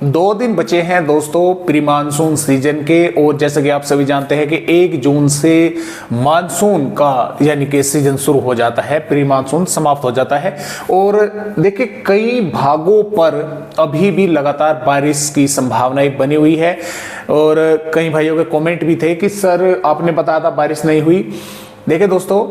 2 दिन बचे हैं दोस्तों प्री मानसून सीजन के, और जैसा कि आप सभी जानते हैं कि 1 जून से मानसून का यानी कि सीजन शुरू हो जाता है, प्री मानसून समाप्त हो जाता है। और देखिए कई भागों पर अभी भी लगातार बारिश की संभावनाएं बनी हुई है, और कई भाइयों के कमेंट भी थे कि सर आपने बताया था बारिश नहीं हुई। देखिए दोस्तों,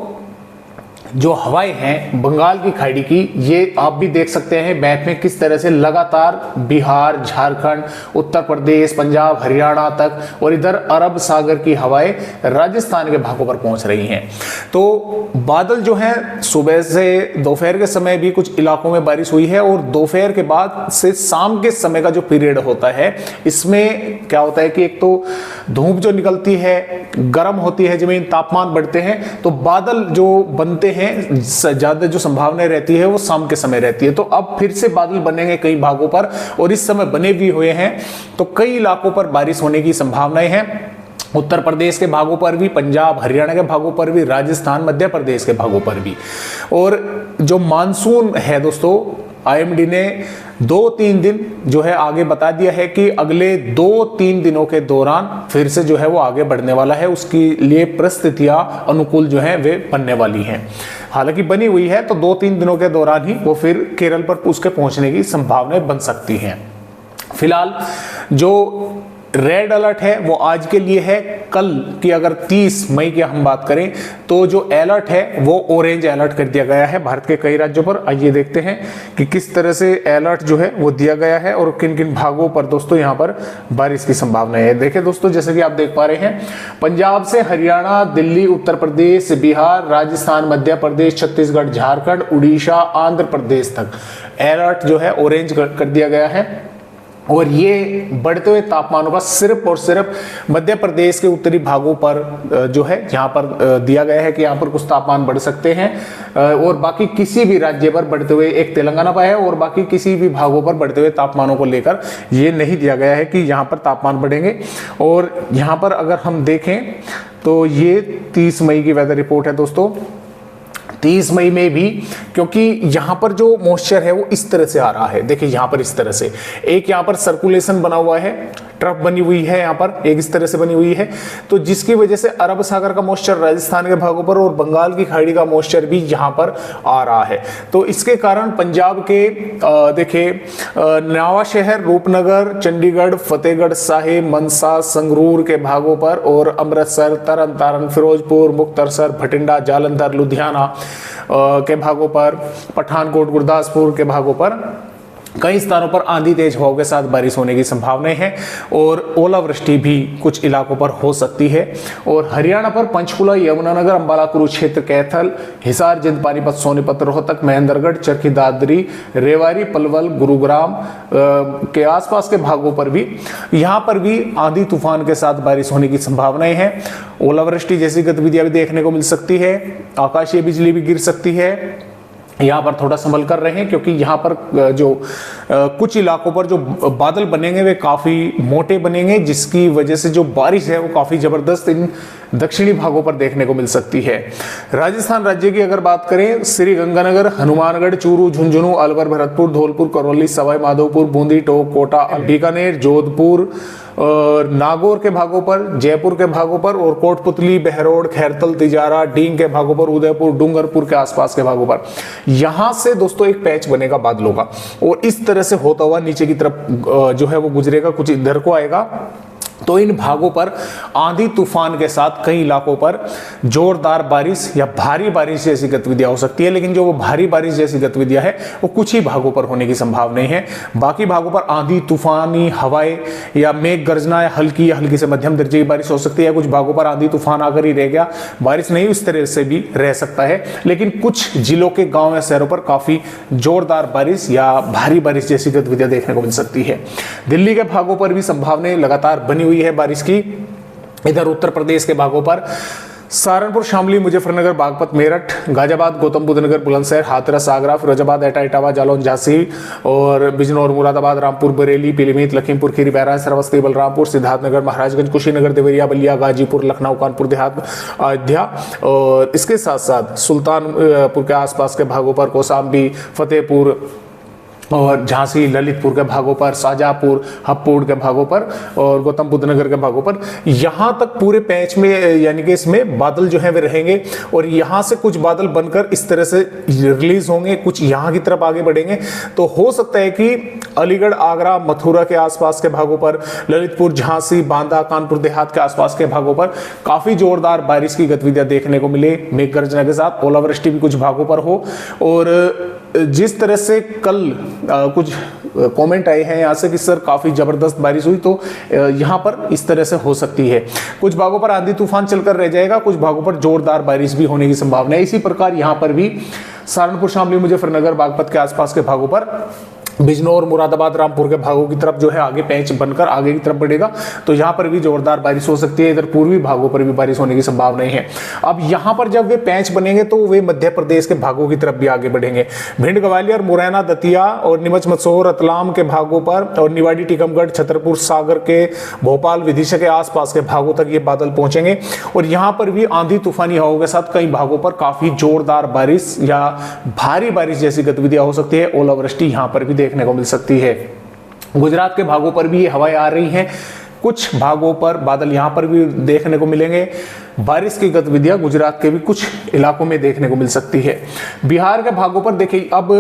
जो हवाएं हैं बंगाल की खाड़ी की, ये आप भी देख सकते हैं मैप में किस तरह से लगातार बिहार, झारखंड, उत्तर प्रदेश, पंजाब, हरियाणा तक, और इधर अरब सागर की हवाएं राजस्थान के भागों पर पहुंच रही हैं। तो बादल जो हैं सुबह से दोपहर के समय भी कुछ इलाकों में बारिश हुई है, और दोपहर के बाद से शाम के समय का जो पीरियड होता है, इसमें क्या होता है कि एक तो धूप जो निकलती है, गर्म होती है जमीन, तापमान बढ़ते हैं, तो बादल जो बनते हैं ज्यादा जो संभावना रहती है वो शाम के समय रहती है। तो अब फिर से बादल बनेंगे कई भागों पर, और इस समय बने भी हुए हैं। तो कई इलाकों पर बारिश होने की संभावनाएं हैं, उत्तर प्रदेश के भागों पर भी, पंजाब हरियाणा के भागों पर भी, राजस्थान मध्य प्रदेश के भागों पर भी। और जो मानसून है दोस्तों, आईएमडी ने 2-3 दिन जो है आगे बता दिया है कि अगले 2-3 दिनों के दौरान फिर से जो है वो आगे बढ़ने वाला है। उसके लिए परिस्थितियां अनुकूल जो है वे बनने वाली हैं, हालांकि बनी हुई है। तो 2-3 दिनों के दौरान ही वो फिर केरल पर उसके पहुंचने की संभावनाएं बन सकती हैं। फिलहाल जो रेड अलर्ट है वो आज के लिए है। कल की अगर 30 मई की हम बात करें तो जो अलर्ट है वो ऑरेंज अलर्ट कर दिया गया है भारत के कई राज्यों पर। आइए देखते हैं कि किस तरह से अलर्ट जो है वो दिया गया है और किन किन भागों पर दोस्तों यहाँ पर बारिश की संभावना है। देखिए दोस्तों, जैसे कि आप देख पा रहे हैं, पंजाब से हरियाणा, दिल्ली, उत्तर प्रदेश, बिहार, राजस्थान, मध्य प्रदेश, छत्तीसगढ़, झारखंड, उड़ीसा, आंध्र प्रदेश तक अलर्ट जो है ऑरेंज कर दिया गया है। और ये बढ़ते हुए तापमानों का सिर्फ और सिर्फ मध्य प्रदेश के उत्तरी भागों पर जो है यहाँ पर दिया गया है कि यहाँ पर कुछ तापमान बढ़ सकते हैं, और बाकी किसी भी राज्य पर बढ़ते हुए, एक तेलंगाना पर है, और बाकी किसी भी भागों पर बढ़ते हुए तापमानों को लेकर ये नहीं दिया गया है कि यहाँ पर तापमान बढ़ेंगे। और यहाँ पर अगर हम देखें तो ये 30 मई की वेदर रिपोर्ट है दोस्तों। 30 मई में भी, क्योंकि यहाँ पर जो मॉइस्चर है वो इस तरह से आ रहा है, देखिए यहाँ पर इस तरह से एक यहाँ पर सर्कुलेशन बना हुआ है, ट्रफ बनी हुई है यहाँ पर एक इस तरह से बनी हुई है, तो जिसकी वजह से अरब सागर का मॉइस्चर राजस्थान के भागों पर और बंगाल की खाड़ी का मॉइस्चर भी यहाँ पर आ रहा है। तो इसके कारण पंजाब के देखिए नवा शहर, रूपनगर, चंडीगढ़, फतेहगढ़ साहिब, मनसा, संगरूर के भागों पर, और अमृतसर, तरन तारण, फिरोजपुर, मुक्तसर, भटिंडा, जालंधर, लुधियाना के भागों पर, पठानकोट, गुरदासपुर के भागों पर कई स्थानों पर आंधी तेज हवाओं के साथ बारिश होने की संभावनाएं हैं, और ओलावृष्टि भी कुछ इलाकों पर हो सकती है। और हरियाणा पर पंचकुला, यमुनानगर, अंबाला, कुरुक्षेत्र, कैथल, हिसार, जिंद, पानीपत, सोनीपत, रोहतक, महेंद्रगढ़, चरखी दादरी, रेवाड़ी, पलवल, गुरुग्राम के आसपास के भागों पर भी, यहाँ पर भी आंधी तूफान के साथ बारिश होने की संभावनाएं हैं। ओलावृष्टि जैसी गतिविधियां भी देखने को मिल सकती है, आकाशीय बिजली भी गिर सकती है। यहाँ पर थोड़ा संभल कर रहे हैं, क्योंकि यहाँ पर जो कुछ इलाकों पर जो बादल बनेंगे वे काफ़ी मोटे बनेंगे, जिसकी वजह से जो बारिश है वो काफ़ी ज़बरदस्त इन दक्षिणी भागों पर देखने को मिल सकती है। राजस्थान राज्य की अगर बात करें, श्री गंगानगर, हनुमानगढ़, चूरू, झुंझुनू, अलवर, भरतपुर, धौलपुर, करौली, सवाई माधोपुर, बूंदी, टोंक, कोटा, बीकानेर, जोधपुर और नागौर के भागों पर, जयपुर के भागों पर, और कोटपुतली, बहरोड, खैरतल, तिजारा, डींग के भागों पर, उदयपुर, डूंगरपुर के आसपास के भागों पर, यहां से दोस्तों एक पैच बनेगा बादलों का, और इस तरह से होता हुआ नीचे की तरफ जो है वो गुजरेगा, कुछ इधर को आएगा। तो इन भागों पर आंधी तूफान के साथ कई इलाकों पर जोरदार बारिश या भारी बारिश जैसी गतिविधियां हो सकती है, लेकिन जो वो भारी बारिश जैसी गतिविधियां है वो कुछ ही भागों पर होने की संभावना है। बाकी भागों पर आंधी, तूफानी हवाएं या मेघ गर्जना या हल्की से मध्यम दर्जे की बारिश हो सकती है। कुछ भागों पर आंधी तूफान आकर ही रह गया, बारिश नहीं इस तरह से भी रह सकता है, लेकिन कुछ जिलों के गांव या शहरों पर काफी जोरदार बारिश या भारी बारिश जैसी गतिविधियां देखने को मिल सकती है। दिल्ली के भागों पर भी संभावनाएं लगातार बनी हुई है बारिश की। इधर उत्तर प्रदेश के भागों पर सहारनपुर, शामली, मुजफ्फरनगर, बागपत, मेरठ, गाजियाबाद, गौतम बुद्ध नगर, बुलंदशहर, हाथरस, आगरा, फिरोजाबाद, एटा, इटावा, जालौन, झांसी और बिजनौर, मुरादाबाद, रामपुर, बरेली, पीलीभीत, लखीमपुर खीरी, बहराइच, श्रावस्ती, बलरामपुर, सिद्धार्थनगर, महाराजगंज, कुशीनगर, देवरिया, बलिया, गाजीपुर, लखनऊ, कानपुर देहात, अयोध्या और इसके साथ साथ सुल्तानपुर के आसपास के भागों पर कौशाम्बी, फतेहपुर, और झांसी, ललितपुर के भागों पर, शाहजहांपुर, हपौड़ के भागों पर और गौतम बुद्ध नगर के भागों पर, यहां तक पूरे पैच में यानी कि इसमें बादल जो है वे रहेंगे। और यहां से कुछ बादल बनकर इस तरह से रिलीज होंगे, कुछ यहां की तरफ आगे बढ़ेंगे। तो हो सकता है कि अलीगढ़, आगरा, मथुरा के आसपास के भागों पर, ललितपुर, झांसी, बांदा, कानपुर देहात के आसपास के भागों पर काफी जोरदार बारिश की गतिविधियां देखने को मिले, मेघ गर्जना के साथ ओलावृष्टि भी कुछ भागों पर हो। और जिस तरह से कल कुछ कमेंट आए हैं यहाँ से कि सर काफी जबरदस्त बारिश हुई, तो यहाँ पर इस तरह से हो सकती है। कुछ भागों पर आंधी तूफान चलकर रह जाएगा, कुछ भागों पर जोरदार बारिश भी होने की संभावना है। इसी प्रकार यहाँ पर भी सहारनपुर, शामली, मुजफ्फरनगर, बागपत के आसपास के भागों पर, बिजनौर, मुरादाबाद, रामपुर के भागों की तरफ जो है आगे पैच बनकर आगे की तरफ बढ़ेगा, तो यहां पर भी जोरदार बारिश हो सकती है। इधर पूर्वी भागों पर भी बारिश होने की संभावना है। अब यहां पर जब वे पैच बनेंगे तो वे मध्य प्रदेश के भागों की तरफ भी आगे बढ़ेंगे। भिंड, ग्वालियर, मुरैना, दतिया और नीमच, मंदसौर, रतलाम के भागों पर और निवाड़ी, टीकमगढ़, छतरपुर, सागर के, भोपाल, विदिशा के आसपास के भागों तक ये बादल पहुंचेंगे। और यहां पर भी आंधी तूफानी हवाओं के साथ कई भागों पर काफी जोरदार बारिश या भारी बारिश जैसी गतिविधियां हो सकती है। ओलावृष्टि यहां पर भी देखने को मिल सकती है। गुजरात के भागों पर भी ये हवाएं आ रही हैं, कुछ भागों पर बादल यहां पर भी देखने को मिलेंगे। बारिश की गतिविधियां गुजरात के भी कुछ इलाकों में देखने को मिल सकती है। बिहार के भागों पर देखिए, अब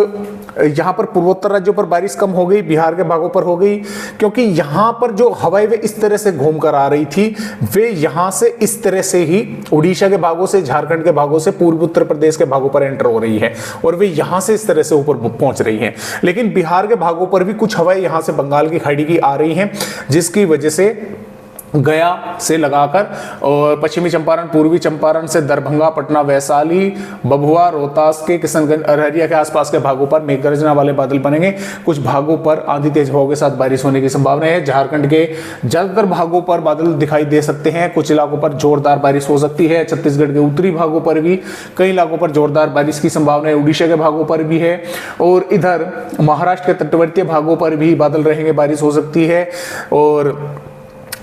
यहां पर पूर्वोत्तर राज्यों पर बारिश कम हो गई, बिहार के भागों पर हो गई, क्योंकि यहां पर जो हवाएं वे इस तरह से घूमकर आ रही थी, वे यहां से इस तरह से ही उड़ीसा के भागों से, झारखंड के भागों से, पूर्वी उत्तर प्रदेश के भागों पर एंटर हो रही है और वे यहां से इस तरह से ऊपर पहुंच रही हैं। लेकिन बिहार के भागों पर भी कुछ हवाएं यहां से बंगाल की खाड़ी की आ रही हैं, जिसकी वजह से गया से लगाकर और पश्चिमी चंपारण, पूर्वी चंपारण से दरभंगा, पटना, वैशाली, भभुआ, रोहतास के, किशनगंज, अररिया के आसपास के भागों पर मेघ गर्जना वाले बादल बनेंगे। कुछ भागों पर आंधी तेज हवाओं के साथ बारिश होने की संभावना है। झारखंड के ज्यादातर भागों पर बादल दिखाई दे सकते हैं, कुछ इलाकों पर जोरदार बारिश हो सकती है। छत्तीसगढ़ के उत्तरी भागों पर भी कई इलाकों पर जोरदार बारिश की संभावना है। उड़ीसा के भागों पर भी है और इधर महाराष्ट्र के तटवर्तीय भागों पर भी बादल रहेंगे, बारिश हो सकती है। और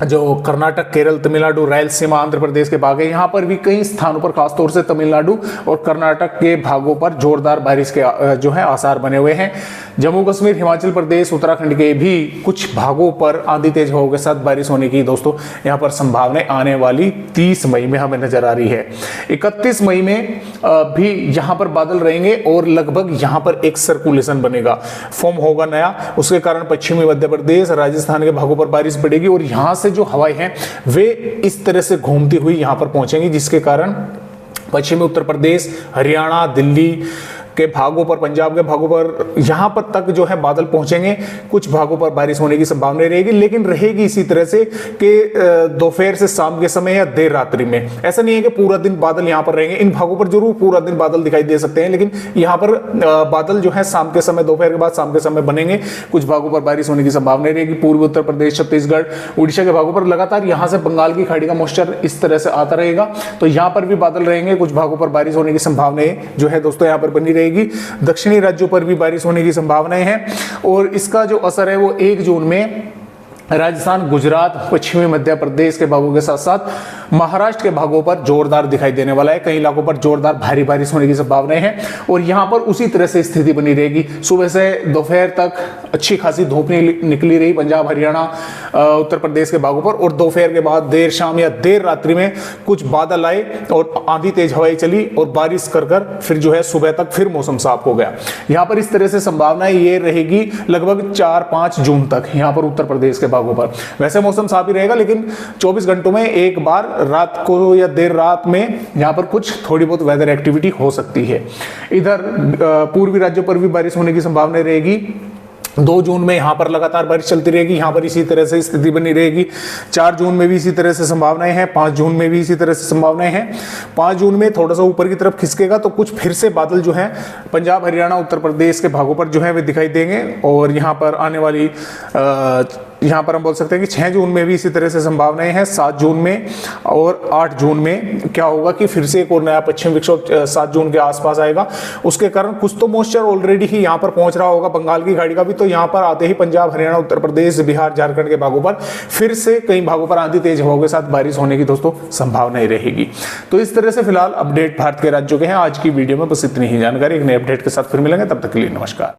जो कर्नाटक, केरल, तमिलनाडु, रायलसीमा, आंध्र प्रदेश के भाग है, यहाँ पर भी कई स्थानों पर, खासतौर से तमिलनाडु और कर्नाटक के भागों पर जोरदार बारिश के जो है आसार बने हुए हैं। जम्मू कश्मीर, हिमाचल प्रदेश, उत्तराखंड के भी कुछ भागों पर आंधी तेज हवाओं के साथ बारिश होने की दोस्तों यहाँ पर संभावना आने वाली 30 मई में हमें नजर आ रही है। 31 मई में भी यहाँ पर बादल रहेंगे और लगभग यहाँ पर एक सर्कुलेशन बनेगा, फॉर्म होगा नया। उसके कारण पश्चिमी मध्य प्रदेश, राजस्थान के भागों पर बारिश पड़ेगी और यहाँ से जो हवाएं हैं वे इस तरह से घूमती हुई यहां पर पहुंचेंगी, जिसके कारण पश्चिमी उत्तर प्रदेश, हरियाणा, दिल्ली के भागों पर, पंजाब के भागों पर, यहां पर तक जो है बादल पहुंचेंगे। कुछ भागों पर बारिश होने की संभावना रहेगी, लेकिन रहेगी इसी तरह से कि दोपहर से शाम के समय या देर रात्रि में। ऐसा नहीं है कि पूरा दिन बादल यहां पर रहेंगे। इन भागों पर जरूर पूरा दिन बादल दिखाई दे सकते हैं, लेकिन यहां पर बादल जो है शाम के समय, दोपहर के बाद शाम के समय बनेंगे। कुछ भागों पर बारिश होने की संभावना रहेगी। पूर्वी उत्तर प्रदेश, छत्तीसगढ़, उड़ीसा के भागों पर लगातार यहां से बंगाल की खाड़ी का मॉइस्चर इस तरह से आता रहेगा, तो यहां पर भी बादल रहेंगे। कुछ भागों पर बारिश होने की संभावनाएं जो है दोस्तों यहां पर बनी रहेगी। दक्षिणी राज्यों पर भी बारिश होने की संभावनाएं हैं और इसका जो असर है वो 1 जून में राजस्थान, गुजरात, पश्चिमी मध्य प्रदेश के भागों के साथ साथ महाराष्ट्र के भागों पर जोरदार दिखाई देने वाला है। कई इलाकों पर जोरदार भारी बारिश होने की संभावनाएं हैं और यहां पर उसी तरह से स्थिति बनी रहेगी। सुबह से दोपहर तक अच्छी खासी धूप निकली रही पंजाब, हरियाणा, उत्तर प्रदेश के भागों पर, और दोपहर के बाद देर शाम या देर रात्रि में कुछ बादल आए और आंधी तेज हवाएं चली और बारिश कर फिर जो है सुबह तक फिर मौसम साफ हो गया। यहां पर इस तरह से संभावनाएं ये रहेगी लगभग 4-5 जून तक यहां पर उत्तर प्रदेश के भागों पर। वैसे मौसम साफ ही रहेगा, लेकिन 24 घंटों में एक बार रात को या देर रात में यहां पर कुछ थोड़ी बहुत वेदर एक्टिविटी हो सकती है। इधर पूर्वी राज्यों पर भी बारिश होने की संभावना रहेगी। 2 जून में यहां पर लगातार बारिश चलती रहेगी, यहां पर इसी तरह से स्थिति बनी रहेगी। 4 जून में भी इसी तरह से संभावनाएं हैं, 5 जून में भी इसी तरह से संभावनाएं हैं। 5 जून में थोड़ा सा ऊपर की तरफ खिसकेगा तो कुछ फिर से बादल जो हैं पंजाब, हरियाणा, उत्तर प्रदेश के भागों पर जो है वे दिखाई देंगे। और यहां पर आने वाली यहां पर हम बोल सकते हैं कि 6 जून में भी इसी तरह से संभावनाएं हैं। 7 जून में और 8 जून में क्या होगा कि फिर से एक और नया पश्चिम विक्षोभ 7 जून के आसपास आएगा। उसके कारण कुछ तो मॉइस्चर ऑलरेडी ही यहां पर पहुंच रहा होगा, बंगाल की खाड़ी का भी, तो यहां पर आते ही पंजाब, हरियाणा, उत्तर प्रदेश, बिहार, झारखंड के भागों पर फिर से कई भागों पर आंधी तेज हवाओं के साथ बारिश होने की दोस्तों संभावनाएं रहेगी। तो इस तरह से फिलहाल अपडेट भारत के राज्यों के हैं। आज की वीडियो में बस इतनी ही जानकारी। एक नए अपडेट के साथ फिर मिलेंगे, तब तक के लिए नमस्कार।